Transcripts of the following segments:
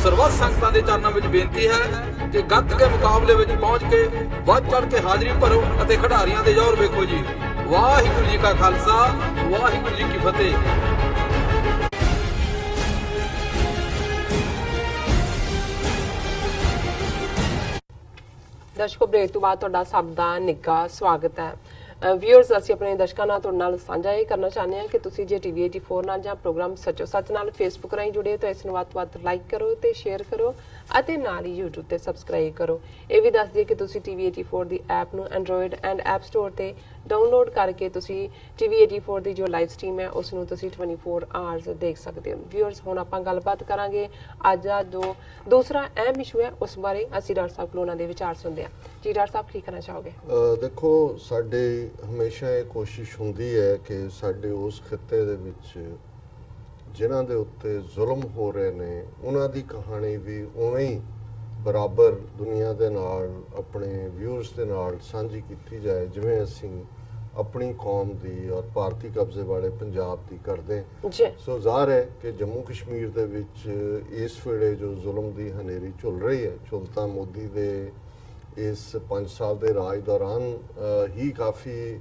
ਸਰਬੱਤ ਸੰਗਤਾਂ ਦੇ ਚਰਨਾਂ ਵਿੱਚ ਬੇਨਤੀ ਹੈ ਕਿ ਗੱਤਕੇ ਮੁਕਾਬਲੇ ਵਿੱਚ ਪਹੁੰਚ ਕੇ ਵੱਧ ਚੜ੍ਹ ਕੇ ਹਾਜ਼ਰੀ ਭਰੋ ਅਤੇ ਖਿਡਾਰੀਆਂ ਦੇ ਜ਼ੋਰ ਵੇਖੋ ਜੀ। ਵਾਹਿਗੁਰੂ ਜੀ ਕਾ ਖਾਲਸਾ, ਵਾਹਿਗੁਰੂ ਜੀ ਕੀ ਫਤਿਹ। ਦਰਸ਼ਕੋ, ਬ੍ਰੇਕ ਤੋਂ ਬਾਅਦ ਤੁਹਾਡਾ ਸਭ ਦਾ ਨਿੱਘਾ ਸਵਾਗਤ ਹੈ। ਵਿਊਅਰਸ, ਅਸੀਂ ਆਪਣੇ ਦਰਸ਼ਕਾਂ ਨਾਲ ਤੁਹਾਡੇ ਨਾਲ ਸਾਂਝਾ ਇਹ ਕਰਨਾ ਚਾਹੁੰਦੇ ਹਾਂ ਕਿ ਤੁਸੀਂ ਜੇ ਟੀਵੀ 84 ਨਾਲ ਜਾਂ ਪ੍ਰੋਗਰਾਮ ਸੱਚੋ ਸੱਚ ਨਾਲ ਫੇਸਬੁੱਕ ਰਾਹੀਂ ਜੁੜੇ ਤਾਂ ਇਸ ਨੂੰ ਵੱਧ ਤੋਂ ਵੱਧ ਲਾਈਕ ਕਰੋ ਤੇ ਸ਼ੇਅਰ ਕਰੋ ਅਤੇ ਨਾਲ ਹੀ YouTube ਤੇ ਸਬਸਕ੍ਰਾਈਬ ਕਰੋ। ਇਹ ਵੀ ਦੱਸ ਦਈਏ ਕਿ ਤੁਸੀਂ ਟੀਵੀ 84 ਦੀ ਐਪ ਨੂੰ ਐਂਡਰੋਇਡ ਐਂਡ ਐਪ ਸਟੋਰ ਤੇ ਡਾਊਨਲੋਡ ਕਰਕੇ ਤੁਸੀਂ ਟੀਵੀ 84 ਦੀ ਜੋ ਲਾਈਵ ਸਟ੍ਰੀਮ ਹੈ ਉਸ ਨੂੰ ਤੁਸੀਂ 24 ਆਵਰਸ ਦੇਖ ਸਕਦੇ ਹੋ। ਵਿਊਅਰਸ, ਹੁਣ ਆਪਾਂ ਗੱਲਬਾਤ ਕਰਾਂਗੇ ਅੱਜ ਦਾ ਜੋ ਦੂਸਰਾ ਅਹਿਮ ਇਸ਼ੂ ਹੈ ਉਸ ਬਾਰੇ। ਅਸੀਂ ਡਾਕਟਰ ਸਾਹਿਬ ਕੋਲੋਂ ਉਹਨਾਂ ਦੇ ਵਿਚਾਰ ਸੁਣਦੇ ਹਾਂ। ਜੀ ਡਾਕਟਰ ਸਾਹਿਬ, ਕੀ ਕਹਿਣਾ ਚਾਹੋਗੇ? ਦੇਖੋ, ਸਾਡੇ ਹਮੇਸ਼ਾ ਇਹ ਕੋਸ਼ਿਸ਼ ਹੁੰਦੀ ਹੈ ਕਿ ਸਾਡੇ ਉਸ ਖਿੱਤੇ ਦੇ ਵਿੱਚ ਜਿਨ੍ਹਾਂ ਦੇ ਉੱਤੇ ਜ਼ੁਲਮ ਹੋ ਰਹੇ ਨੇ ਉਹਨਾਂ ਦੀ ਕਹਾਣੀ ਵੀ ਉਵੇਂ ਹੀ ਬਰਾਬਰ ਦੁਨੀਆ ਦੇ ਨਾਲ ਆਪਣੇ ਵਿਊਅਰਸ ਦੇ ਨਾਲ ਸਾਂਝੀ ਕੀਤੀ ਜਾਏ ਜਿਵੇਂ ਅਸੀਂ ਆਪਣੀ ਕੌਮ ਦੀ ਔਰ ਭਾਰਤੀ ਕਬਜ਼ੇ ਵਾਲੇ ਪੰਜਾਬ ਦੀ ਕਰਦੇ। ਸੋ ਜ਼ਾਹਰ ਹੈ ਕਿ ਜੰਮੂ ਕਸ਼ਮੀਰ ਦੇ ਵਿੱਚ ਇਸ ਵੇਲੇ ਜੋ ਜ਼ੁਲਮ ਦੀ ਹਨੇਰੀ ਝੁੱਲ ਰਹੀ ਹੈ, ਝੁੱਲਤਾ ਮੋਦੀ ਦੇ ਇਸ 5 ਸਾਲ ਦੇ ਰਾਜ ਦੌਰਾਨ ਹੀ ਕਾਫੀ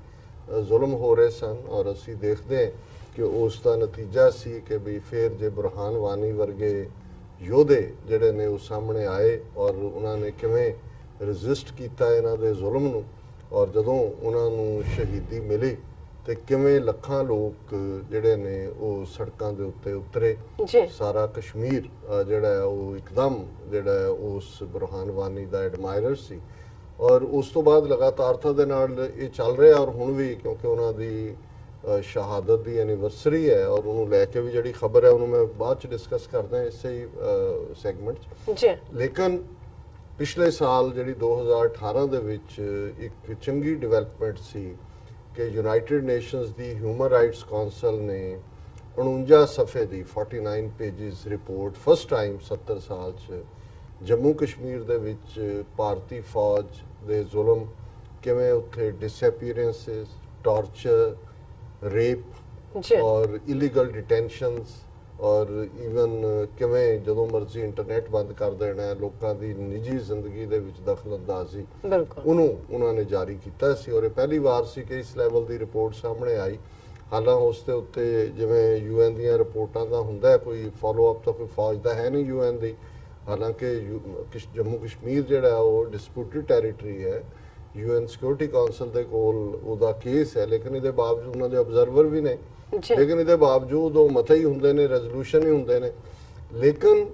ਜ਼ੁਲਮ ਹੋ ਰਹੇ ਸਨ ਔਰ ਅਸੀਂ ਦੇਖਦੇ ਹਾਂ ਕਿ ਉਸ ਦਾ ਨਤੀਜਾ ਸੀ ਕਿ ਵੀ ਫਿਰ ਜੇ ਬੁਰਹਾਨ ਵਾਨੀ ਵਰਗੇ ਯੋਧੇ ਜਿਹੜੇ ਨੇ ਉਹ ਸਾਹਮਣੇ ਆਏ ਔਰ ਉਹਨਾਂ ਨੇ ਕਿਵੇਂ ਰੈਜ਼ਿਸਟ ਕੀਤਾ ਇਹਨਾਂ ਦੇ ਜ਼ੁਲਮ ਨੂੰ ਔਰ ਜਦੋਂ ਉਹਨਾਂ ਨੂੰ ਸ਼ਹੀਦੀ ਮਿਲੀ ਤੇ ਕਿਵੇਂ ਲੱਖਾਂ ਲੋਕ ਜਿਹੜੇ ਨੇ ਉਹ ਸੜਕਾਂ ਦੇ ਉੱਤੇ ਉਤਰੇ। ਸਾਰਾ ਕਸ਼ਮੀਰ ਜਿਹੜਾ ਹੈ ਉਹ ਇੱਕਦਮ ਜਿਹੜਾ ਹੈ ਉਸ ਬੁਰਹਾਨ ਵਾਨੀ ਦਾ ਐਡਮਾਇਰਰ ਸੀ ਔਰ ਉਸ ਤੋਂ ਬਾਅਦ ਲਗਾਤਾਰਤਾ ਦੇ ਨਾਲ ਇਹ ਚੱਲ ਰਿਹਾ ਔਰ ਹੁਣ ਵੀ ਕਿਉਂਕਿ ਉਹਨਾਂ ਦੀ ਸ਼ਹਾਦਤ ਦੀ ਐਨੀਵਰਸਰੀ ਹੈ ਔਰ ਉਹਨੂੰ ਲੈ ਕੇ ਵੀ ਜਿਹੜੀ ਖਬਰ ਹੈ ਉਹਨੂੰ ਮੈਂ ਬਾਅਦ ਚ ਡਿਸਕਸ ਕਰਦਾ ਇਸੇ ਹੀ ਸੈਗਮੈਂਟ 'ਚ। ਲੇਕਿਨ ਪਿਛਲੇ ਸਾਲ ਜਿਹੜੀ 2018 ਦੇ ਵਿੱਚ ਇੱਕ ਚੰਗੀ ਡਿਵੈਲਪਮੈਂਟ ਸੀ ਕਿ ਯੂਨਾਈਟਿਡ ਨੇਸ਼ਨਸ ਦੀ ਹਿਊਮਨ ਰਾਈਟਸ ਕਾਉਂਸਲ ਨੇ 49 ਸਫ਼ੇ ਦੀ 49 ਪੇਜਿਸ ਰਿਪੋਰਟ ਫਸਟ ਟਾਈਮ 70 ਸਾਲ 'ਚ ਜੰਮੂ ਕਸ਼ਮੀਰ ਦੇ ਵਿੱਚ ਭਾਰਤੀ ਫੌਜ ਦੇ ਜ਼ੁਲਮ, ਕਿਵੇਂ ਉੱਥੇ ਡਿਸਐਪੀਅਰੈਂਸਿਸ, ਟਾਰਚਰ, ਰੇਪ ਔਰ ਇਲੀਗਲ ਡਿਟੈਂਸ਼ਨਸ ਔਰ ਈਵਨ ਕਿਵੇਂ ਜਦੋਂ ਮਰਜ਼ੀ ਇੰਟਰਨੈਟ ਬੰਦ ਕਰ ਦੇਣਾ ਹੈ, ਲੋਕਾਂ ਦੀ ਨਿੱਜੀ ਜ਼ਿੰਦਗੀ ਦੇ ਵਿੱਚ ਦਖਲ-ਅੰਦਾਜ਼ੀ, ਉਹਨੂੰ ਉਹਨਾਂ ਨੇ ਜਾਰੀ ਕੀਤਾ ਸੀ ਔਰ ਇਹ ਪਹਿਲੀ ਵਾਰ ਸੀ ਕਿ ਇਸ ਲੈਵਲ ਦੀ ਰਿਪੋਰਟ ਸਾਹਮਣੇ ਆਈ। ਹਾਲਾਂਕਿ ਉਸ ਦੇ ਉੱਤੇ ਜਿਵੇਂ UN ਦੀਆਂ ਰਿਪੋਰਟਾਂ ਦਾ ਹੁੰਦਾ ਕੋਈ ਫੋਲੋ ਅਪ ਤਾਂ ਕੋਈ ਫੌਜ ਦਾ ਹੈ ਨਹੀਂ UN ਦੀ। ਹਾਲਾਂਕਿ ਜੰਮੂ ਕਸ਼ਮੀਰ ਜਿਹੜਾ ਉਹ ਡਿਸਪਿਊਟਡ ਟੈਰੀਟਰੀ ਹੈ, UN ਸਿਕਿਉਰਿਟੀ ਕਾਉਂਸਲ ਦੇ ਕੋਲ ਉਹਦਾ ਕੇਸ ਹੈ, ਲੇਕਿਨ ਇਹਦੇ ਬਾਵਜੂਦ ਉਹਨਾਂ ਦੇ ਅਬਜ਼ਰਵਰ ਵੀ ਨੇ, ਲੇਕਿਨ ਇਹਦੇ ਬਾਵਜੂਦ ਉਹ ਮਤੇ ਹੀ ਹੁੰਦੇ ਨੇ, ਰੈਜ਼ੋਲੂਸ਼ਨ ਹੀ ਹੁੰਦੇ ਨੇ। ਲੇਕਿਨ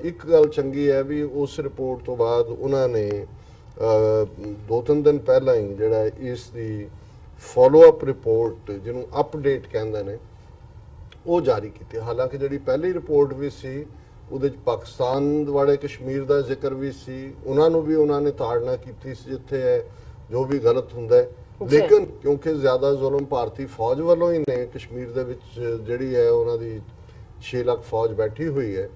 ਇੱਕ ਗੱਲ ਚੰਗੀ ਹੈ ਵੀ ਉਸ ਰਿਪੋਰਟ ਤੋਂ ਬਾਅਦ ਉਹਨਾਂ ਨੇ 2-3 ਦਿਨ ਪਹਿਲਾਂ ਹੀ ਜਿਹੜਾ ਇਸ ਦੀ ਫੋਲੋ ਅਪ ਰਿਪੋਰਟ ਜਿਹਨੂੰ ਅਪਡੇਟ ਕਹਿੰਦੇ ਨੇ ਉਹ ਜਾਰੀ ਕੀਤੀ। ਹਾਲਾਂਕਿ ਜਿਹੜੀ ਪਹਿਲੀ ਰਿਪੋਰਟ ਵੀ ਸੀ ਉਹਦੇ 'ਚ ਪਾਕਿਸਤਾਨ ਵਾਲੇ ਕਸ਼ਮੀਰ ਦਾ ਜ਼ਿਕਰ ਵੀ ਸੀ, ਉਹਨਾਂ ਨੂੰ ਵੀ ਉਹਨਾਂ ਨੇ ਤਾੜਨਾ ਕੀਤੀ ਸੀ ਜਿੱਥੇ ਹੈ ਜੋ ਵੀ ਗਲਤ ਹੁੰਦਾ ਹੈ। ਲੇਕਿਨ ਕਿਉਂਕਿ ਜ਼ਿਆਦਾ ਜ਼ੁਲਮ ਭਾਰਤੀ ਫੌਜ ਵੱਲੋਂ ਹੀ ਨੇ, ਕਸ਼ਮੀਰ ਦੇ ਵਿੱਚ ਜਿਹੜੀ ਹੈ ਉਹਨਾਂ ਦੀ 6 ਲੱਖ ਫੌਜ ਬੈਠੀ ਹੋਈ ਹੈ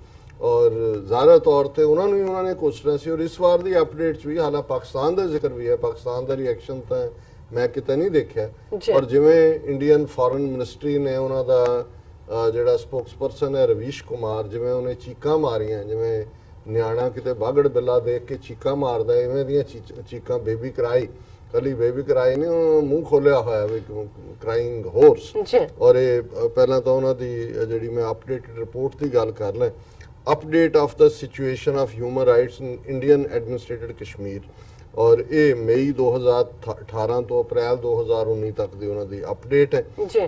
ਔਰ ਜ਼ਾਹਿਰ ਤੌਰ ਤੇ ਉਹਨਾਂ ਨੂੰ ਹੀ ਉਹਨਾਂ ਨੇ ਕੋਸ਼ਿਸ਼ਾਂ ਸੀ ਔਰ ਇਸ ਵਾਰ ਦੀ ਅਪਡੇਟ 'ਚ ਵੀ ਹਾਲਾਂਕਿ ਪਾਕਿਸਤਾਨ ਦਾ ਜ਼ਿਕਰ ਵੀ ਹੈ, ਪਾਕਿਸਤਾਨ ਦਾ ਰਿਐਕਸ਼ਨ ਤਾਂ ਮੈਂ ਕਿਤੇ ਨਹੀਂ ਦੇਖਿਆ। ਔਰ ਜਿਵੇਂ ਇੰਡੀਅਨ ਫੋਰਨ ਮਿਨਿਸਟਰੀ ਨੇ ਉਹਨਾਂ ਦਾ ਜਿਹੜਾ ਸਪੋਕਸਪਰਸਨ ਹੈ ਰਵੀਸ਼ ਕੁਮਾਰ, ਜਿਵੇਂ ਉਹਨੇ ਚੀਕਾਂ ਮਾਰੀਆਂ, ਜਿਵੇਂ ਨਿਆਣਾ ਕਿਤੇ ਬਾਗੜ ਬਿੱਲਾ ਦੇਖ ਕੇ ਚੀਕਾਂ ਮਾਰਦਾ ਇਵੇਂ ਦੀਆਂ ਚੀਕਾਂ ਬੇਬੀ ਕਰਾਈ, ਕੱਲੀ ਬੇਬੀ ਕਰਾਈ ਨਹੀਂ, ਉਹ ਮੂੰਹ ਖੋਲਿਆ ਹੋਇਆ ਵੀ ਕ੍ਰਾਈਂਗ ਹੋਰਸ। ਔਰ ਇਹ ਪਹਿਲਾਂ ਤਾਂ ਉਹਨਾਂ ਦੀ ਜਿਹੜੀ ਮੈਂ ਅਪਡੇਟਡ ਰਿਪੋਰਟ ਦੀ ਗੱਲ ਕਰ ਲਾਂ, update of the situation of human rights in Indian administered Kashmir ਔਰ ਇਹ ਮਈ 2018 ਤੋਂ ਅਪ੍ਰੈਲ 2019 ਤੱਕ ਦੀ ਉਹਨਾਂ ਦੀ ਅਪਡੇਟ ਹੈ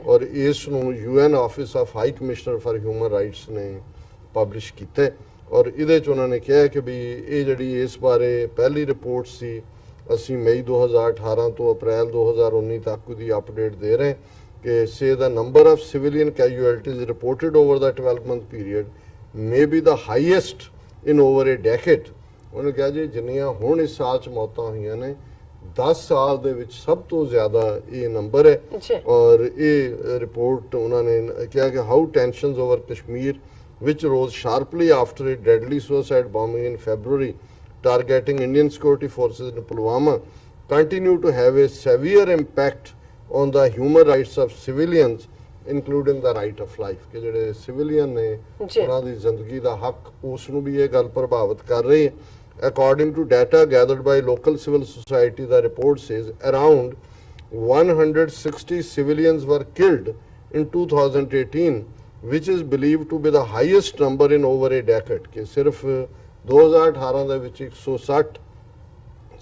ਔਰ ਇਸ ਨੂੰ UN office of high commissioner for human rights ਨੇ ਪਬਲਿਸ਼ ਕੀਤਾ ਔਰ ਇਹਦੇ 'ਚ ਉਹਨਾਂ ਨੇ ਕਿਹਾ ਕਿ ਵੀ ਇਹ ਜਿਹੜੀ ਇਸ ਬਾਰੇ ਪਹਿਲੀ ਰਿਪੋਰਟ ਸੀ, ਅਸੀਂ ਮਈ 2018 ਤੋਂ ਅਪ੍ਰੈਲ 2019 ਤੱਕ ਦੀ ਅਪਡੇਟ ਦੇ ਰਹੇ ਕਿ says the number of civilian casualties reported over the 12-month period may be the highest in over a decade. ਉਹਨੇ ਕਿਹਾ ਜੀ ਜਿੰਨੀਆਂ ਹੁਣ ਇਸ ਸਾਲ 'ਚ ਮੌਤਾਂ ਹੋਈਆਂ ਨੇ 10 ਸਾਲ ਦੇ ਵਿੱਚ ਸਭ ਤੋਂ ਜ਼ਿਆਦਾ ਇਹ ਨੰਬਰ ਹੈ ਔਰ ਇਹ ਰਿਪੋਰਟ ਉਹਨਾਂ ਨੇ ਕਿਹਾ ਕਿ how tensions over Kashmir which rose sharply after a deadly suicide bombing in February targeting Indian security forces in Pulwama continue to have a severe impact on the human rights of civilians including the right of life, ਕਿ ਜਿਹੜੇ civilian ਨੇ ਜੀ। ਉਹਨਾਂ ਦੀ ਜ਼ਿੰਦਗੀ ਦਾ ਹੱਕ, ਉਸ ਨੂੰ ਵੀ ਇਹ ਗੱਲ ਪ੍ਰਭਾਵਿਤ ਕਰ ਰਹੀ ਹੈ। According to data gathered by local civil society, the report says around 160 civilians were killed in 2018, which is believed to be the highest number in over a decade. कि सिर्फ 2018 ਦੇ ਵਿੱਚ 160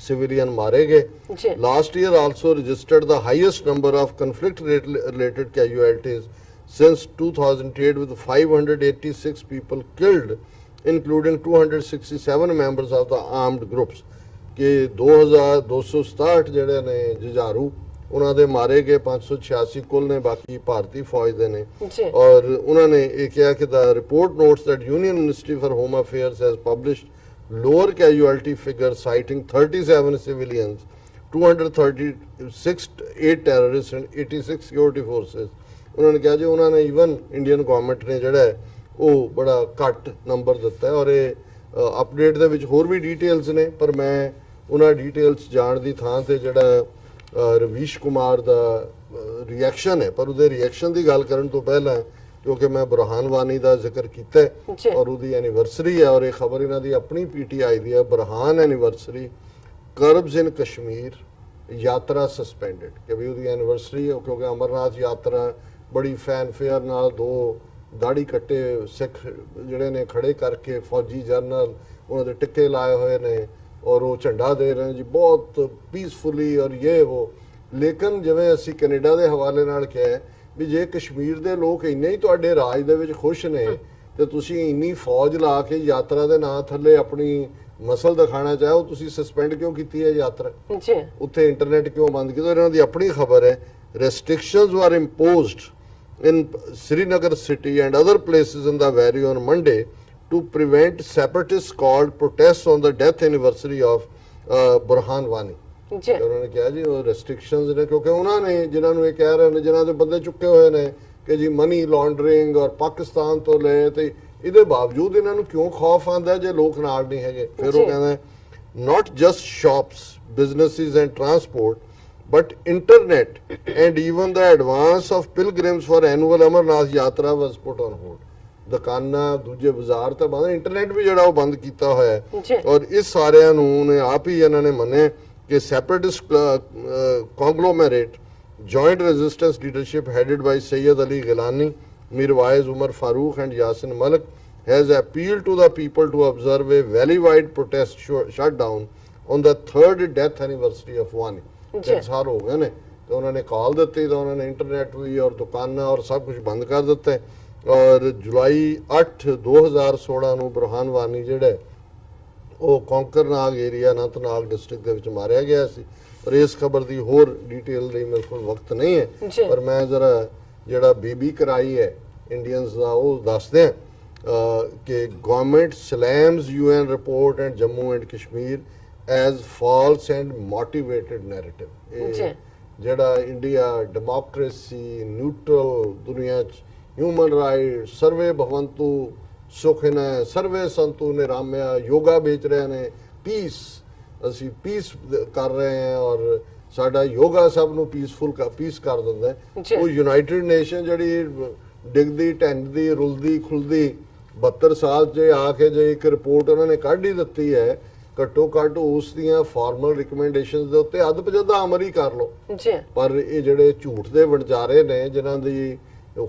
civilian ਮਾਰੇ ਗਏ। ਜੀ। Last year also registered the highest number of conflict related casualties since 2008, with 586 people killed, including 267 members of the armed groups। ਕਿ 2267 ਜਿਹੜੇ ਨੇ ਜੁਝਾਰੂ ਉਹਨਾਂ ਦੇ ਮਾਰੇ ਗਏ, 586 ਕੁੱਲ ਨੇ, ਬਾਕੀ ਭਾਰਤੀ ਫੌਜ ਦੇ ਨੇ। ਜੀ। ਔਰ ਉਹਨਾਂ ਨੇ ਇਹ ਕਿਹਾ ਕਿ the report notes that Union Ministry for Home Affairs has published lower casualty figures citing 37 civilians, 236 8 terrorists and 86 security forces। ਉਹਨਾਂ ਨੇ ਕਿਹਾ ਜੀ ਉਹਨਾਂ ਨੇ ਈਵਨ ਇੰਡੀਅਨ ਗਵਰਨਮੈਂਟ ਨੇ ਜਿਹੜਾ ਹੈ ਉਹ ਬੜਾ ਘੱਟ ਨੰਬਰ ਦਿੱਤਾ ਹੈ। ਔਰ ਇਹ ਅਪਡੇਟ ਦੇ ਵਿੱਚ ਹੋਰ ਵੀ ਡਿਟੇਲਸ ਨੇ, ਪਰ ਮੈਂ ਉਹਨਾਂ ਡਿਟੇਲਸ ਜਾਣ ਦੀ ਥਾਂ ਤੇ ਜਿਹੜਾ ਰਵੀਸ਼ ਕੁਮਾਰ ਦਾ ਰਿਐਕਸ਼ਨ ਹੈ, ਪਰ ਉਹਦੇ ਰਿਐਕਸ਼ਨ ਦੀ ਗੱਲ ਕਰਨ ਤੋਂ ਪਹਿਲਾਂ, ਕਿਉਂਕਿ ਮੈਂ ਬੁਰਹਾਨ ਵਾਨੀ ਦਾ ਜ਼ਿਕਰ ਕੀਤਾ ਹੈ ਔਰ ਉਹਦੀ ਐਨੀਵਰਸਰੀ ਹੈ, ਔਰ ਇਹ ਖਬਰ ਇਹਨਾਂ ਦੀ ਆਪਣੀ ਪੀਟੀਆਈ ਦੀ ਹੈ, ਬੁਰਹਾਨ ਐਨੀਵਰਸਰੀ ਕਰਬਸ ਇਨ ਕਸ਼ਮੀਰ ਯਾਤਰਾ ਸਸਪੈਂਡਡ, ਕਿ ਵੀ ਉਹਦੀ ਐਨੀਵਰਸਰੀ ਹੈ, ਕਿਉਂਕਿ ਅਮਰਨਾਥ ਯਾਤਰਾ ਬੜੀ ਫੈਨਫੇਅਰ ਨਾਲ ਦੋ ਦਾੜੀ ਕੱਟੇ ਸਿੱਖ ਜਿਹੜੇ ਨੇ ਖੜੇ ਕਰਕੇ ਫੌਜੀ ਜਰਨਲ ਉਹਨਾਂ ਦੇ ਟਿੱਕੇ ਲਾਏ ਹੋਏ ਨੇ ਔਰ ਉਹ ਝੰਡਾ ਦੇ ਰਹੇ ਨੇ ਜੀ ਬਹੁਤ ਪੀਸਫੁਲੀ ਔਰ ਇਹ ਉਹ। ਲੇਕਿਨ ਜਿਵੇਂ ਅਸੀਂ ਕੈਨੇਡਾ ਦੇ ਹਵਾਲੇ ਨਾਲ ਕਿਹਾ ਵੀ ਜੇ ਕਸ਼ਮੀਰ ਦੇ ਲੋਕ ਇੰਨੇ ਹੀ ਤੁਹਾਡੇ ਰਾਜ ਦੇ ਵਿੱਚ ਖੁਸ਼ ਨੇ ਤੇ ਤੁਸੀਂ ਇੰਨੀ ਫੌਜ ਲਾ ਕੇ ਯਾਤਰਾ ਦੇ ਨਾਂ ਥੱਲੇ ਆਪਣੀ ਮਸਲ ਦਿਖਾਣਾ ਚਾਹੋ, ਤੁਸੀਂ ਸਸਪੈਂਡ ਕਿਉਂ ਕੀਤੀ ਹੈ ਯਾਤਰਾ? ਜੀ। ਉੱਥੇ ਇੰਟਰਨੈਟ ਕਿਉਂ ਬੰਦ ਕੀਤਾ? ਇਹਨਾਂ ਦੀ ਆਪਣੀ ਖਬਰ ਹੈ। Restrictions were imposed in Srinagar city and other places in the valley on Monday to prevent separatists called protests on the death anniversary of Burhan Wani। ਜੀ। ਉਹਨਾਂ ਨੇ ਕਿਹਾ ਜੀ ਉਹ ਰੈਸਟ੍ਰਿਕਸ਼ਨਸ ਨੇ, ਕਿਉਂਕਿ ਉਹਨਾਂ ਨੇ ਜਿਨ੍ਹਾਂ ਨੂੰ ਇਹ ਕਹਿ ਰਹੇ ਨੇ, ਜਿਨ੍ਹਾਂ ਦੇ ਬੰਦੇ ਚੁੱਕੇ ਹੋਏ ਨੇ ਕਿ ਜੀ ਮਨੀ ਲਾਂਡਰਿੰਗ ਔਰ ਪਾਕਿਸਤਾਨ ਤੋਂ ਲਏ, ਤੇ ਇਹਦੇ ਬਾਵਜੂਦ ਇਹਨਾਂ ਨੂੰ ਕਿਉਂ ਖੌਫ ਆਉਂਦਾ ਜੇ ਲੋਕ ਨਾਲ ਨਹੀਂ ਹੈਗੇ? ਫਿਰ ਉਹ ਕਹਿੰਦਾ not just shops, businesses and transport, but internet and even the advance of pilgrims for annual Amarnath Yatra was put on hold। ਦੁਕਾਨਾਂ ਦੂਜੇ ਬਾਜ਼ਾਰ ਤਾਂ ਬੰਦ, ਇੰਟਰਨੈਟ ਵੀ ਜਿਹੜਾ ਉਹ ਬੰਦ ਕੀਤਾ ਹੋਇਆ ਹੈ। ਔਰ ਇਸ ਸਾਰਿਆਂ ਨੂੰ ਨੇ ਆਪ ਹੀ ਇਹਨਾਂ ਨੇ ਮੰਨੇ ਕਿ separatist conglomerate joint resistance leadership headed by Sayyid Ali Gilani, Mirwaiz Umar Farooq and Yasin Malik has appealed to the people to observe a valley-wide protest shutdown on the 3rd death anniversary of Wani। 3 ਸਾਲ ਹੋ ਗਏ ਨੇ ਤੇ ਉਹਨਾਂ ਨੇ ਕਾਲ ਦਿੱਤੀ ਤਾਂ ਉਹਨਾਂ ਨੇ ਇੰਟਰਨੈਟ ਵੀ ਔਰ ਦੁਕਾਨਾਂ ਔਰ ਸਭ ਕੁਝ ਬੰਦ ਕਰ ਦਿੱਤਾ ਹੈ। ਔਰ ਜੁਲਾਈ 8 2016 ਨੂੰ ਬੁਰਹਾਨ ਵਾਨੀ ਜਿਹੜਾ ਉਹ ਕੌਂਕਰਨਾਗ ਏਰੀਆ ਅਨੰਤਨਾਗ ਡਿਸਟ੍ਰਿਕਟ ਦੇ ਵਿੱਚ ਮਾਰਿਆ ਗਿਆ ਸੀ। ਪਰ ਇਸ ਖਬਰ ਦੀ ਹੋਰ ਡਿਟੇਲ ਲਈ ਮੇਰੇ ਕੋਲ ਵਕਤ ਨਹੀਂ ਹੈ, ਪਰ ਮੈਂ ਜ਼ਰਾ ਜਿਹੜਾ ਬੀਬੀ ਕਰਾਈ ਹੈ ਇੰਡੀਅਨਸ ਦਾ ਉਹ ਦੱਸਦੇ ਹਾਂ ਕਿ government slams UN report and Jammu and Kashmir as false and motivated narrative. ਜਿਹੜਾ ਇੰਡੀਆ ਡੈਮੋਕ੍ਰੇਸੀ ਨਿਊਟਰਲ ਦੁਨੀਆ 'ਚ ਹਿਊਮਨ ਰਾਈਟ ਸਰਵੇ ਭਵੰਤੂ ਸੁਖਿਨ ਸਰਵੇ ਸੰਤੂ ਨਿਰਾਮਿਆ ਯੋਗਾ ਵੇਚ ਰਹੇ ਨੇ ਪੀਸ, ਅਸੀਂ ਪੀਸ ਕਰ ਰਹੇ ਹਾਂ ਔਰ ਸਾਡਾ ਯੋਗਾ ਸਭ ਨੂੰ ਪੀਸ ਕਰ ਦਿੰਦਾ ਹੈ। ਉਹ ਯੂਨਾਈਟਿਡ ਨੇਸ਼ਨ ਜਿਹੜੀ ਡਿੱਗਦੀ ਢਹਿੰਦੀ ਰੁਲਦੀ ਖੁੱਲਦੀ 72 ਸਾਲ 'ਚ ਆ ਕੇ ਜੇ ਇੱਕ ਰਿਪੋਰਟ ਉਹਨਾਂ ਨੇ ਕੱਢ ਹੀ ਦਿੱਤੀ ਹੈ, ਘੱਟੋ ਘੱਟ ਉਸ ਦੀਆਂ ਫਾਰਮਲ ਰਿਕਮੈਂਡੇਸ਼ਨਸ ਦੇ ਉੱਤੇ ਅੱਧ ਪਜੱਦਾ ਅਮਲ ਹੀ ਕਰ ਲਓ। ਪਰ ਇਹ ਜਿਹੜੇ ਝੂਠ ਦੇ ਵਣਜਾਰੇ ਨੇ ਜਿਨ੍ਹਾਂ ਦੀ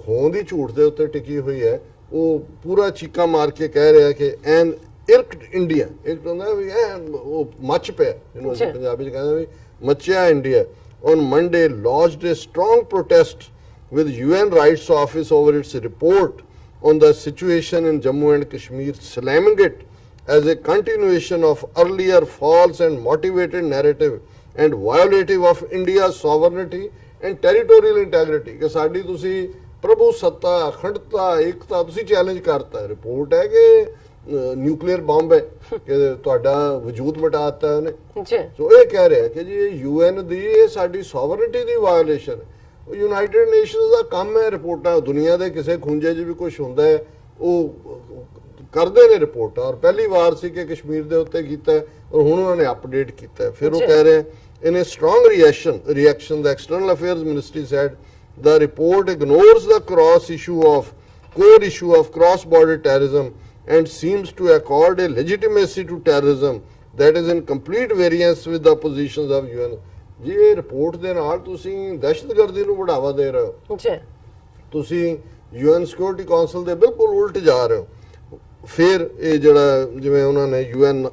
ਹੋਂਦ ਹੀ ਝੂਠ ਦੇ ਉੱਤੇ ਟਿਕੀ ਹੋਈ ਹੈ, ਉਹ ਪੂਰਾ ਚੀਕਾ ਮਾਰ ਕੇ ਕਹਿ ਰਿਹਾ ਕਿ ਐਨ ਇਰਕਡ ਇੰਡੀਆ, ਇੱਕ ਹੁੰਦਾ ਵੀ ਉਹ ਮੱਚ ਪਿਆ, ਜਿਹਨੂੰ ਅਸੀਂ ਪੰਜਾਬੀ 'ਚ ਕਹਿੰਦੇ ਵੀ ਮੱਚਿਆ India. On Monday lodged a strong protest with UN Rights Office over its report on the situation in Jammu and Kashmir, slamming it as a continuation of earlier false and motivated narrative and violative of India's sovereignty and territorial integrity। ਕਿ ਸਾਡੀ ਤੁਸੀਂ ਪ੍ਰਭੂ ਸੱਤਾ ਅਖੰਡਤਾ ਏਕਤਾ ਤੁਸੀਂ challenge ਕਰਤਾ। Report ਹੈ ਕਿ ਨਿਊਕਲੀਅਰ ਬੰਬ ਹੈ ਕਿ ਤੁਹਾਡਾ ਵਜੂਦ ਮਿਟਾ ਦਿੱਤਾ ਉਹਨੇ। ਸੋ ਇਹ ਕਹਿ ਰਿਹਾ ਕਿ ਜੀ UN ਦੀ ਇਹ ਸਾਡੀ ਸੋਵਰਨਿਟੀ ਦੀ ਵਾਇਓਲੇਸ਼ਨ ਹੈ। ਯੂਨਾਈਟਿਡ ਨੇਸ਼ਨਸ ਦਾ ਕੰਮ ਹੈ ਰਿਪੋਰਟਾਂ, ਦੁਨੀਆ ਦੇ ਕਿਸੇ ਖੁੰਝੇ 'ਚ ਵੀ ਕੁਝ ਹੁੰਦਾ ਹੈ ਉਹ ਕਰਦੇ ਨੇ ਰਿਪੋਰਟਾਂ, ਔਰ ਪਹਿਲੀ ਵਾਰ ਸੀ ਕਿ ਕਸ਼ਮੀਰ ਦੇ ਉੱਤੇ ਕੀਤਾ ਔਰ ਹੁਣ ਉਹਨਾਂ ਨੇ ਅਪਡੇਟ ਕੀਤਾ। ਫਿਰ ਉਹ ਕਹਿ ਰਹੇ in a strong reaction the External Affairs Ministry said the report ignores the core issue of cross-border terrorism and seems to accord a legitimacy to terrorism that is in complete variance with the positions of UN. ਜੀ ਇਹ report ਦੇ ਨਾਲ ਤੁਸੀਂ ਦਹਿਸ਼ਤਗਰਦੀ ਨੂੰ ਬੜਾਵਾ ਦੇ ਰਹੇ ਹੋ, ਜੀ ਤੁਸੀਂ UN ਸਿਕਿਉਰਿਟੀ ਕਾਉਂਸਲ ਦੇ ਬਿਲਕੁਲ ਉਲਟ ਜਾ ਰਹੇ ਹੋ। ਫਿਰ ਇਹ ਜਿਹੜਾ ਜਿਵੇਂ ਉਹਨਾਂ ਨੇ UN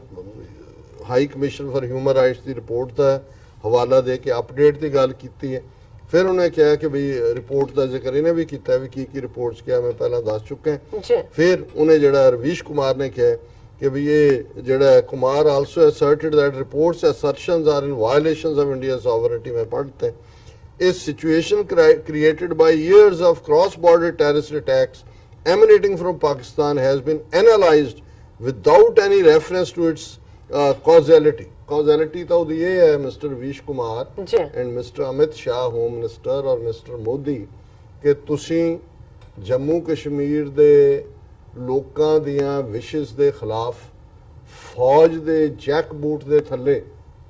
high commission for human rights the report ਦਾ ਹਵਾਲਾ ਦੇ ਕੇ ਅਪਡੇਟ ਦੀ ਗੱਲ ਕੀਤੀ ਹੈ। ਫਿਰ ਉਹਨੇ ਕਿਹਾ ਕਿ ਵੀ ਰਿਪੋਰਟ ਦਾ ਜ਼ਿਕਰ ਇਹਨੇ ਵੀ ਕੀਤਾ ਵੀ ਕੀ ਰਿਪੋਰਟਸ ਕਿਹਾ ਮੈਂ ਪਹਿਲਾਂ ਦੱਸ ਚੁੱਕਾ ਹਾਂ। ਜੀ ਫਿਰ ਉਹਨੇ ਜਿਹੜਾ ਰਵੀਸ਼ ਕੁਮਾਰ ਨੇ ਕਿਹਾ ਕਿ ਵੀ ਇਹ ਜਿਹੜਾ Kumar also asserted that reports assertions are in violations of India's sovereignty। ਮੈਂ ਪੜ੍ਹਤਾ is situation created by years of cross-border terrorist attacks emanating from Pakistan has been analyzed without any reference to its causality। Causality ਤਾਂ ਉਹਦੀ ਇਹ ਹੈ mister Ravish Kumar ji and mister Amit Shah home minister ਔਰ mister Modi ਕਿ ਤੁਸੀਂ ਜੰਮੂ ਕਸ਼ਮੀਰ ਦੇ ਲੋਕਾਂ ਦੀਆਂ ਵਿਸ਼ੇਸ ਦੇ ਖਿਲਾਫ ਫੌਜ ਦੇ ਜੈਕ ਬੂਟ ਦੇ ਥੱਲੇ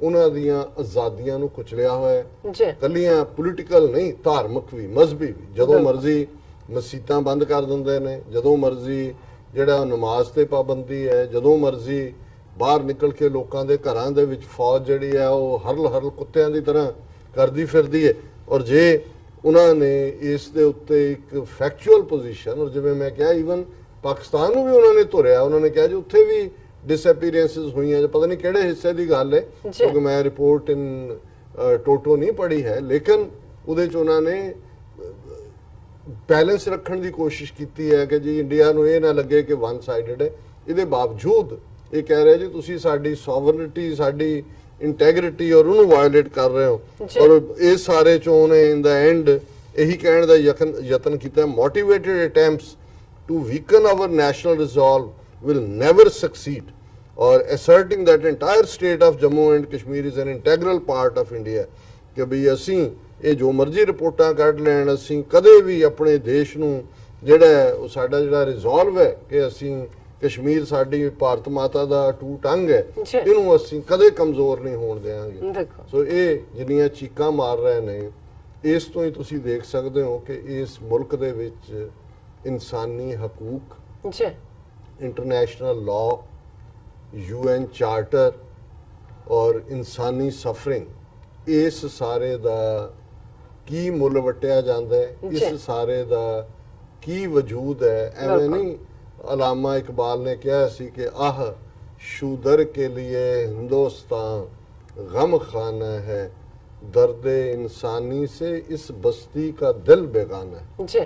ਉਹਨਾਂ ਦੀਆਂ ਆਜ਼ਾਦੀਆਂ ਨੂੰ ਕੁਚਲਿਆ ਹੋਇਆ ਹੈ। ਜੀ ਕੱਲੀਆਂ ਪੋਲੀਟੀਕਲ ਨਹੀਂ, ਧਾਰਮਿਕ ਵੀ, ਮਜ਼ਹਬੀ ਵੀ। ਜਦੋਂ ਮਰਜ਼ੀ ਮਸਜਿਦਾਂ ਬੰਦ ਕਰ ਦਿੰਦੇ ਨੇ, ਜਦੋਂ ਮਰਜ਼ੀ ਜਿਹੜਾ ਨਮਾਜ਼ ਤੇ ਪਾਬੰਦੀ ਹੈ, ਜਦੋਂ ਮਰਜ਼ੀ ਬਾਹਰ ਨਿਕਲ ਕੇ ਲੋਕਾਂ ਦੇ ਘਰਾਂ ਦੇ ਵਿੱਚ ਫੌਜ ਜਿਹੜੀ ਹੈ ਉਹ ਹਰਲ ਕੁੱਤਿਆਂ ਦੀ ਤਰ੍ਹਾਂ ਕਰਦੀ ਫਿਰਦੀ ਹੈ। ਔਰ ਜੇ ਉਹਨਾਂ ਨੇ ਇਸ ਦੇ ਉੱਤੇ ਇੱਕ ਫੈਕਚੁਅਲ ਪੋਜੀਸ਼ਨ, ਔਰ ਜਿਵੇਂ ਮੈਂ ਕਿਹਾ ਈਵਨ ਪਾਕਿਸਤਾਨ ਨੂੰ ਵੀ ਉਹਨਾਂ ਨੇ ਧੁਰਿਆ, ਉਹਨਾਂ ਨੇ ਕਿਹਾ ਜੀ ਉੱਥੇ ਵੀ ਡਿਸਐਪੀਅਰੈਂਸਿਸ ਹੋਈਆਂ, ਜਾਂ ਪਤਾ ਨਹੀਂ ਕਿਹੜੇ ਹਿੱਸੇ ਦੀ ਗੱਲ ਹੈ ਕਿਉਂਕਿ ਮੈਂ ਰਿਪੋਰਟ ਇਨ ਟੋਟੋ ਨਹੀਂ ਪੜ੍ਹੀ ਹੈ, ਲੇਕਿਨ ਉਹਦੇ 'ਚ ਉਹਨਾਂ ਨੇ ਬੈਲੈਂਸ ਰੱਖਣ ਦੀ ਕੋਸ਼ਿਸ਼ ਕੀਤੀ ਹੈ ਕਿ ਜੀ ਇੰਡੀਆ ਨੂੰ ਇਹ ਨਾ ਲੱਗੇ ਕਿ ਵਨ ਸਾਈਡਡ ਹੈ। ਇਹਦੇ ਬਾਵਜੂਦ ਇਹ ਕਹਿ ਰਿਹਾ ਜੀ ਤੁਸੀਂ ਸਾਡੀ ਸੋਵਰਨਿਟੀ, ਸਾਡੀ ਇੰਟੈਗ੍ਰਿਟੀ ਔਰ ਉਹਨੂੰ ਵਾਇਓਲੇਟ ਕਰ ਰਹੇ ਹੋ। ਔਰ ਇਹ ਸਾਰੇ ਚੋਂ ਉਹਨੇ ਇਨ ਦਾ ਐਂਡ ਇਹੀ ਕਹਿਣ ਦਾ ਯਤਨ ਕੀਤਾ, motivated attempts to weaken our national resolve will never succeed, or asserting that entire state of Jammu and Kashmir is an integral part of India। ਕਿ ਵੀ ਅਸੀਂ ਇਹ ਜੋ ਮਰਜ਼ੀ ਰਿਪੋਰਟਾਂ ਕੱਢ ਲੈਣ, ਅਸੀਂ ਕਦੇ ਵੀ ਆਪਣੇ ਦੇਸ਼ ਨੂੰ ਜਿਹੜਾ ਉਹ ਸਾਡਾ ਜਿਹੜਾ ਰਿਜ਼ੋਲਵ ਹੈ ਕਿ ਅਸੀਂ ਕਸ਼ਮੀਰ ਸਾਡੀ ਭਾਰਤ ਮਾਤਾ ਦਾ ਟੂਟ ਅੰਗ ਹੈ, ਇਹਨੂੰ ਅਸੀਂ ਕਦੇ ਕਮਜ਼ੋਰ ਨਹੀਂ ਹੋਣ ਦੇਵਾਂਗੇ। ਸੋ ਇਹ ਜਿੰਨੀਆਂ ਚੀਕਾਂ ਮਾਰ ਰਹੇ ਨੇ, ਇਸ ਤੋਂ ਹੀ ਤੁਸੀਂ ਦੇਖ ਸਕਦੇ ਹੋ ਕਿ ਇਸ ਮੁਲਕ ਦੇ ਵਿੱਚ ਇਨਸਾਨੀ ਹਕੂਕ, ਇੰਟਰਨੈਸ਼ਨਲ ਲਾਅ, UN ਚਾਰਟਰ ਔਰ ਇਨਸਾਨੀ ਸਫਰਿੰਗ, ਇਸ ਸਾਰੇ ਦਾ ਕੀ ਮੁੱਲ ਵਟਿਆ ਜਾਂਦਾ ਹੈ, ਇਸ ਸਾਰੇ ਦਾ ਕੀ ਵਜੂਦ ਹੈ। ਐਵੇਂ ਨਹੀਂ, ਅਲਾਮਾ ਇਕਬਾਲ ਨੇ ਕਿਹਾ ਸੀ ਕਿ ਆਹ ਸ਼ੂਦਰ ਕੇ ਲਿਏ ਹਿੰਦੁਸਤਾਨ ਗਮ ਖਾਨਾ ਹੈ, ਦਰਦ ਇਨਸਾਨੀ ਸੇ ਇਸ ਬਸਤੀ ਕਾ ਦਿਲ ਬੇਗਾਨਾ ਹੈ।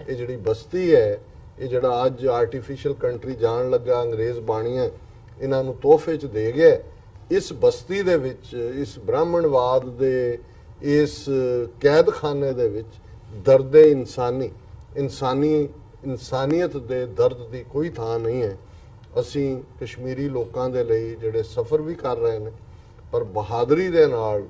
ਇਹ ਜਿਹੜੀ ਬਸਤੀ ਹੈ, ਇਹ ਜਿਹੜਾ ਅੱਜ ਆਰਟੀਫੀਸ਼ੀਅਲ ਕੰਟਰੀ ਜਾਣ ਲੱਗਾ, ਅੰਗਰੇਜ਼ ਬਾਣੀਆਂ ਇਹਨਾਂ ਨੂੰ ਤੋਹਫੇ 'ਚ ਦੇ ਗਿਆ, ਇਸ ਬਸਤੀ ਦੇ ਵਿੱਚ, ਇਸ ਬ੍ਰਾਹਮਣਵਾਦ ਦੇ ਇਸ ਕੈਦਖਾਨੇ ਦੇ ਵਿੱਚ ਦਰਦ ਇਨਸਾਨੀਅਤ ਦੇ ਦਰਦ ਦੀ ਕੋਈ ਥਾਂ ਨਹੀਂ ਹੈ। ਅਸੀਂ ਕਸ਼ਮੀਰੀ ਲੋਕਾਂ ਦੇ ਲਈ ਜਿਹੜੇ ਸਫ਼ਰ ਵੀ ਕਰ ਰਹੇ ਨੇ, ਪਰ ਬਹਾਦਰੀ ਦੇ ਨਾਲ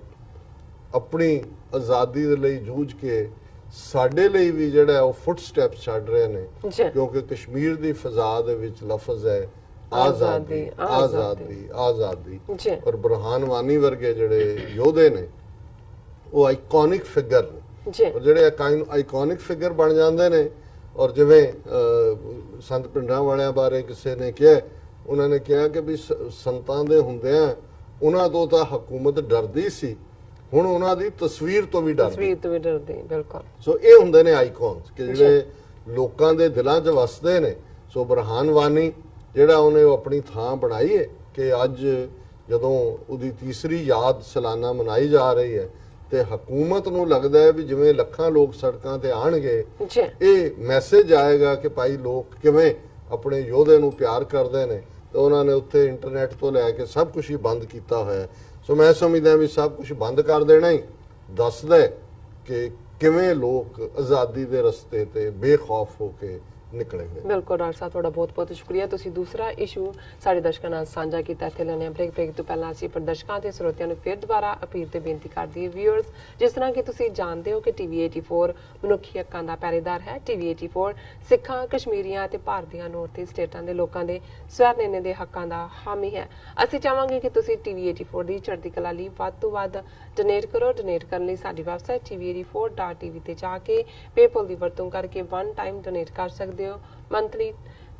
ਆਪਣੀ ਆਜ਼ਾਦੀ ਦੇ ਲਈ ਜੂਝ ਕੇ ਸਾਡੇ ਲਈ ਵੀ ਜਿਹੜਾ ਉਹ ਫੁੱਟ ਸਟੈਪਸ ਛੱਡ ਰਹੇ ਨੇ, ਕਿਉਂਕਿ ਕਸ਼ਮੀਰ ਦੀ ਫਿਜ਼ਾ ਦੇ ਵਿੱਚ ਲਫ਼ਜ਼ ਹੈ ਆਜ਼ਾਦੀ ਆਜ਼ਾਦੀ ਆਜ਼ਾਦੀ। ਔਰ ਬੁਰਹਾਨ ਵਾਨੀ ਵਰਗੇ ਜਿਹੜੇ ਯੋਧੇ ਨੇ ਉਹ ਆਈਕੋਨਿਕ ਫਿਗਰ ਨੇ, ਔਰ ਜਿਹੜੇ ਆਈਕੋਨਿਕ ਫਿਗਰ ਬਣ ਜਾਂਦੇ ਨੇ। ਔਰ ਜਿਵੇਂ ਸੰਤ ਪਿੰਡਾਂ ਵਾਲਿਆਂ ਬਾਰੇ ਕਿਸੇ ਨੇ ਕਿਹਾ, ਉਹਨਾਂ ਨੇ ਕਿਹਾ ਕਿ ਵੀ ਸੰਤਾਂ ਦੇ ਹੁੰਦਿਆਂ ਉਹਨਾਂ ਤੋਂ ਤਾਂ ਹਕੂਮਤ ਡਰਦੀ ਸੀ, ਹੁਣ ਉਹਨਾਂ ਦੀ ਤਸਵੀਰ ਤੋਂ ਵੀ ਡਰਦੀ। ਬਿਲਕੁਲ। ਸੋ ਇਹ ਹੁੰਦੇ ਨੇ ਆਈਕਨਸ ਕਿ ਜਿਹੜੇ ਲੋਕਾਂ ਦੇ ਦਿਲਾਂ 'ਚ ਵਸਦੇ ਨੇ। ਸੋ ਬੁਰਹਾਨ ਵਾਨੀ ਜਿਹੜਾ ਉਹਨੇ ਉਹ ਆਪਣੀ ਥਾਂ ਬਣਾਈ ਹੈ ਕਿ ਅੱਜ ਜਦੋਂ ਉਹਦੀ ਤੀਸਰੀ ਯਾਦ ਸਾਲਾਨਾ ਮਨਾਈ ਜਾ ਰਹੀ ਹੈ ਤੇ ਹਕੂਮਤ ਨੂੰ ਲੱਗਦਾ ਹੈ ਵੀ ਜਿਵੇਂ ਲੱਖਾਂ ਲੋਕ ਸੜਕਾਂ ਤੇ ਆਣਗੇ, ਇਹ ਮੈਸੇਜ ਆਏਗਾ ਕਿ ਭਾਈ ਲੋਕ ਕਿਵੇਂ ਆਪਣੇ ਯੋਧੇ ਨੂੰ ਪਿਆਰ ਕਰਦੇ ਨੇ। ਤੇ ਉਹਨਾਂ ਨੇ ਉੱਥੇ ਇੰਟਰਨੈਟ ਤੋਂ ਲੈ ਕੇ ਸਭ ਕੁਝ ਹੀ ਬੰਦ ਕੀਤਾ ਹੋਇਆ। ਸੋ ਮੈਂ ਸਮਝਦਾ ਵੀ ਸਭ ਕੁਝ ਬੰਦ ਕਰ ਦੇਣਾ ਹੀ ਦੱਸਦਾ ਕਿ ਕਿਵੇਂ ਲੋਕ ਆਜ਼ਾਦੀ ਦੇ ਰਸਤੇ ਤੇ ਬੇਖੌਫ ਹੋ ਕੇ ਨਿਕਲੇ ਗਏ। ਬਿਲਕੁਲ ਡਾਕਟਰ ਸਾਹਿਬ, ਤੁਹਾਡਾ ਬਹੁਤ ਬਹੁਤ ਸ਼ੁਕਰੀਆ। ਤੁਸੀਂ ਦੂਸਰਾ ਇਸ਼ੂ ਸਾਡੇ ਦਰਸ਼ਕਾਂ ਨਾਲ ਸਾਂਝਾ ਕੀਤਾ। ਇੱਥੇ ਲੈਣੇ ਬ੍ਰੇਕ ਤੋਂ ਪਹਿਲਾਂ ਅਸੀਂ ਆਪਣੇ ਦਰਸ਼ਕਾਂ ਤੇ ਸਰੋਤਿਆਂ ਨੂੰ ਫਿਰ ਦੁਬਾਰਾ ਅਪੀਲ ਤੇ ਬੇਨਤੀ ਕਰਦੀ ਹੈ ਵਿਊਅਰਸ, ਜਿਸ ਤਰ੍ਹਾਂ ਕਿ ਤੁਸੀਂ ਜਾਣਦੇ ਹੋ ਕਿ ਟੀਵੀ 84 ਮਨੁੱਖੀ ਹੱਕਾਂ ਦਾ ਪਹਿਰੇਦਾਰ ਹੈ। ਟੀਵੀ 84 ਸਿੱਖਾਂ, ਕਸ਼ਮੀਰੀਆਂ ਤੇ ਭਾਰਤੀਆਂ ਨੌਰਥ ਸਟੇਟਾਂ ਦੇ ਲੋਕਾਂ ਦੇ ਸਵੈ ਨਿਰਣੇ ਦੇ ਹੱਕਾਂ ਦਾ ਹਾਮੀ ਹੈ। ਅਸੀਂ ਚਾਹਾਂਗੇ ਕਿ ਤੁਸੀਂ ਟੀਵੀ 84 ਦੀ ਚੜ੍ਹਦੀ ਕਲਾ ਲਈ ਵੱਧ ਤੋਂ ਵੱਧ ਡੋਨੇਟ ਕਰੋ। ਡੋਨੇਟ ਕਰਨ ਲਈ ਸਾਡੀ ਵੈਬਸਾਈਟ tv84.tv ਤੇ ਜਾ ਕੇ ਪੇਪਲ ਦੀ ਵਰਤੋਂ ਕਰਕੇ ਵਨ ਟਾਈਮ ਡੋਨੇਟ ਕਰ ਸਕਦੇ ਹੋ, ਮੰਥਲੀ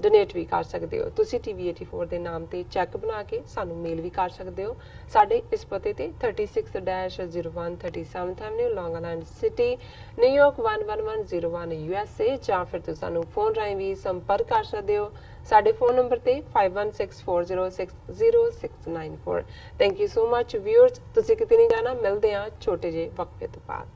ਡੋਨੇਟ ਵੀ ਕਰ ਸਕਦੇ ਹੋ। ਤੁਸੀਂ ਟੀਵੀ 84 ਦੇ ਨਾਮ ਤੇ ਚੈੱਕ ਬਣਾ ਕੇ ਸਾਨੂੰ ਮੇਲ ਵੀ ਕਰ ਸਕਦੇ ਹੋ। ਸਾਡੇ ਇਸ ਪਤੇ ਤੇ 36-01 37th ਐਵਨਿਊ, ਲੌਂਗ ਆਈਲੈਂਡ ਸਿਟੀ, ਨਿਊਯਾਰਕ 11101 USA, ਜਾਂ ਫਿਰ ਤੁਸੀਂ ਸਾਨੂੰ ਫੋਨ ਰਾਹੀਂ ਵੀ ਸੰਪਰਕ ਕਰ ਸਕਦੇ ਹੋ। ਸਾਡੇ ਫੋਨ ਨੰਬਰ ਤੇ 5164060694। Thank you so much viewers, ਤੁਸੀਂ ਕਿਤੇ ਨਹੀਂ ਜਾਣਾ, ਮਿਲਦੇ ਹਾਂ ਛੋਟੇ ਜਿਹੇ ਵਕਫੇ ਤੋਂ ਬਾਅਦ।